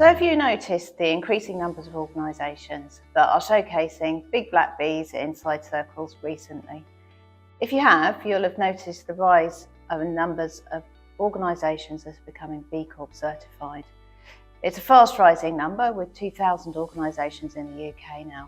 So have you noticed the increasing numbers of organisations that are showcasing big black bees inside circles recently? If you have, you'll have noticed the rise of numbers of organisations that are becoming B Corp certified. It's a fast rising number with 2,000 organisations in the UK now.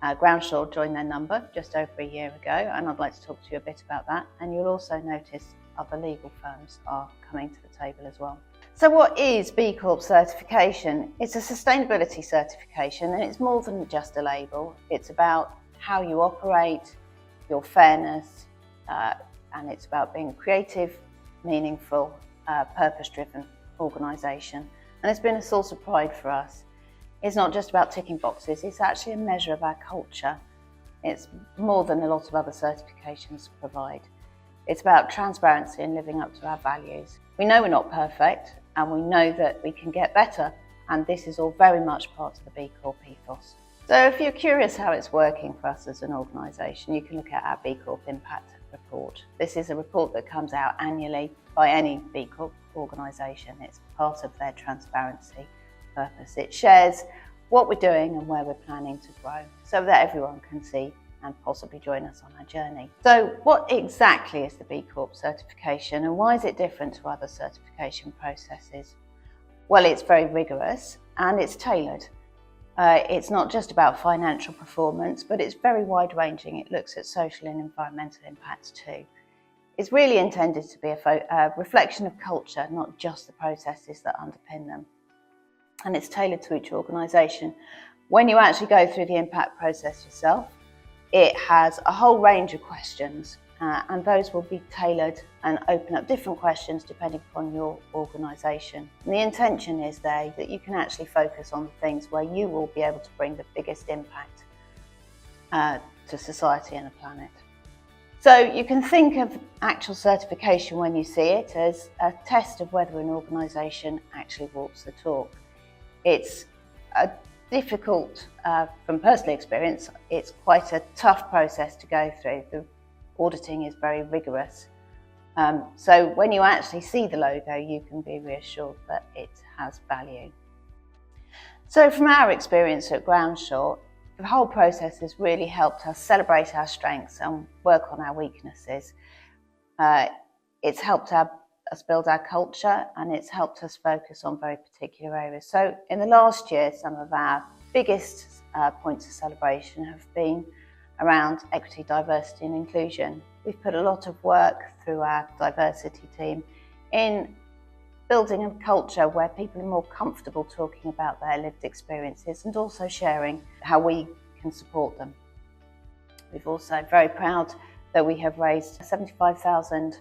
Groundsure joined their number just over a year ago, and I'd like to talk to you a bit about that. And you'll also notice other legal firms are coming to the table as well. So what is B Corp certification? It's a sustainability certification, and it's more than just a label. It's about how you operate, your fairness, and it's about being a creative, meaningful, purpose-driven organisation. And it's been a source of pride for us. It's not just about ticking boxes, it's actually a measure of our culture. It's more than a lot of other certifications provide. It's about transparency and living up to our values. We know we're not perfect, and we know that we can get better, and this is all very much part of the B Corp ethos. So if you're curious how it's working for us as an organisation, you can look at our B Corp Impact Report. This is a report that comes out annually by any B Corp organisation. It's part of their transparency purpose. It shares what we're doing and where we're planning to grow so that everyone can see and possibly join us on our journey. So what exactly is the B Corp certification, and why is it different to other certification processes? Well, it's very rigorous and it's tailored. It's not just about financial performance, but it's very wide-ranging. It looks at social and environmental impacts too. It's really intended to be a reflection of culture, not just the processes that underpin them. And it's tailored to each organisation. When you actually go through the impact process yourself, it has a whole range of questions, and those will be tailored and open up different questions depending upon your organisation. And the intention is there that you can actually focus on the things where you will be able to bring the biggest impact to society and the planet. So you can think of actual certification when you see it as a test of whether an organisation actually walks the talk. It's a difficult, from personal experience, it's quite a tough process to go through. The auditing is very rigorous. So when you actually see the logo, you can be reassured that it has value. So from our experience at Groundsure, the whole process has really helped us celebrate our strengths and work on our weaknesses. It's helped us build our culture, and it's helped us focus on very particular areas. So in the last year, some of our biggest points of celebration have been around equity, diversity and inclusion. We've put a lot of work through our diversity team in building a culture where people are more comfortable talking about their lived experiences and also sharing how we can support them. We've also very proud that we have raised £75,000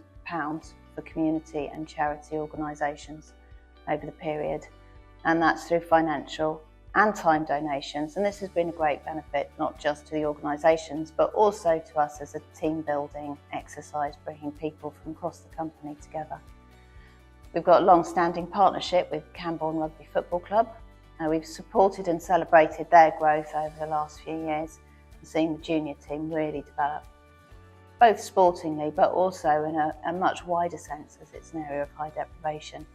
for community and charity organisations over the period, and that's through financial and time donations. And this has been a great benefit, not just to the organisations, but also to us as a team building exercise, bringing people from across the company together. We've got a long-standing partnership with Camborne Rugby Football Club. We've supported and celebrated their growth over the last few years and seen the junior team really develop, both sportingly but also in a much wider sense, as it's an area of high deprivation.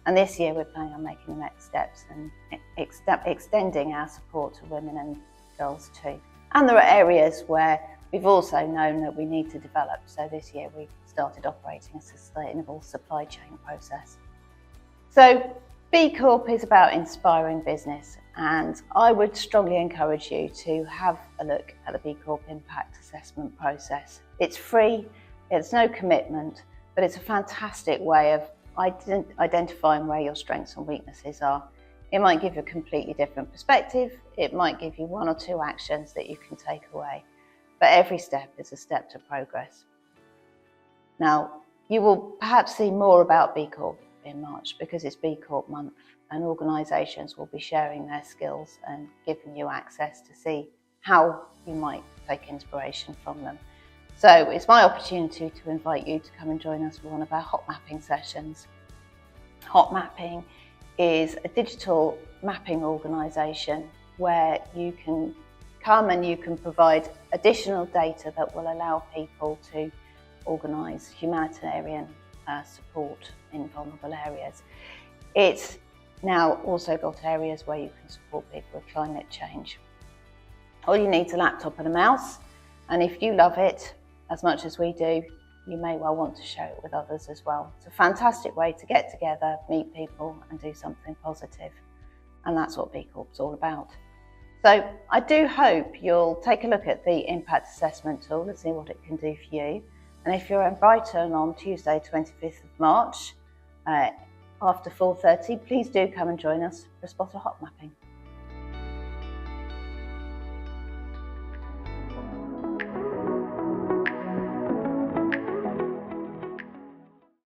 And this year we're planning on making the next steps and extending our support to women and girls too. And there are areas where we've also known that we need to develop. So this year we've started operating a sustainable supply chain process. So B Corp is about inspiring business, and I would strongly encourage you to have a look at the B Corp Impact Assessment process. It's free, it's no commitment, but it's a fantastic way of identifying where your strengths and weaknesses are. It might give you a completely different perspective, it might give you one or two actions that you can take away, but every step is a step to progress. Now, you will perhaps see more about B Corp in March because it's B Corp month, and organisations will be sharing their skills and giving you access to see how you might take inspiration from them. So it's my opportunity to invite you to come and join us for one of our hot mapping sessions. Hot mapping is a digital mapping organisation where you can come and you can provide additional data that will allow people to organise humanitarian support in vulnerable areas. It's now also got areas where you can support people with climate change. All you need is a laptop and a mouse, and if you love it as much as we do, you may well want to share it with others as well. It's a fantastic way to get together, meet people and do something positive. And that's what B Corp's all about. So I do hope you'll take a look at the impact assessment tool and see what it can do for you. And if you're in Brighton on Tuesday 25th of March after 4:30, please do come and join us for a spot of hot mapping.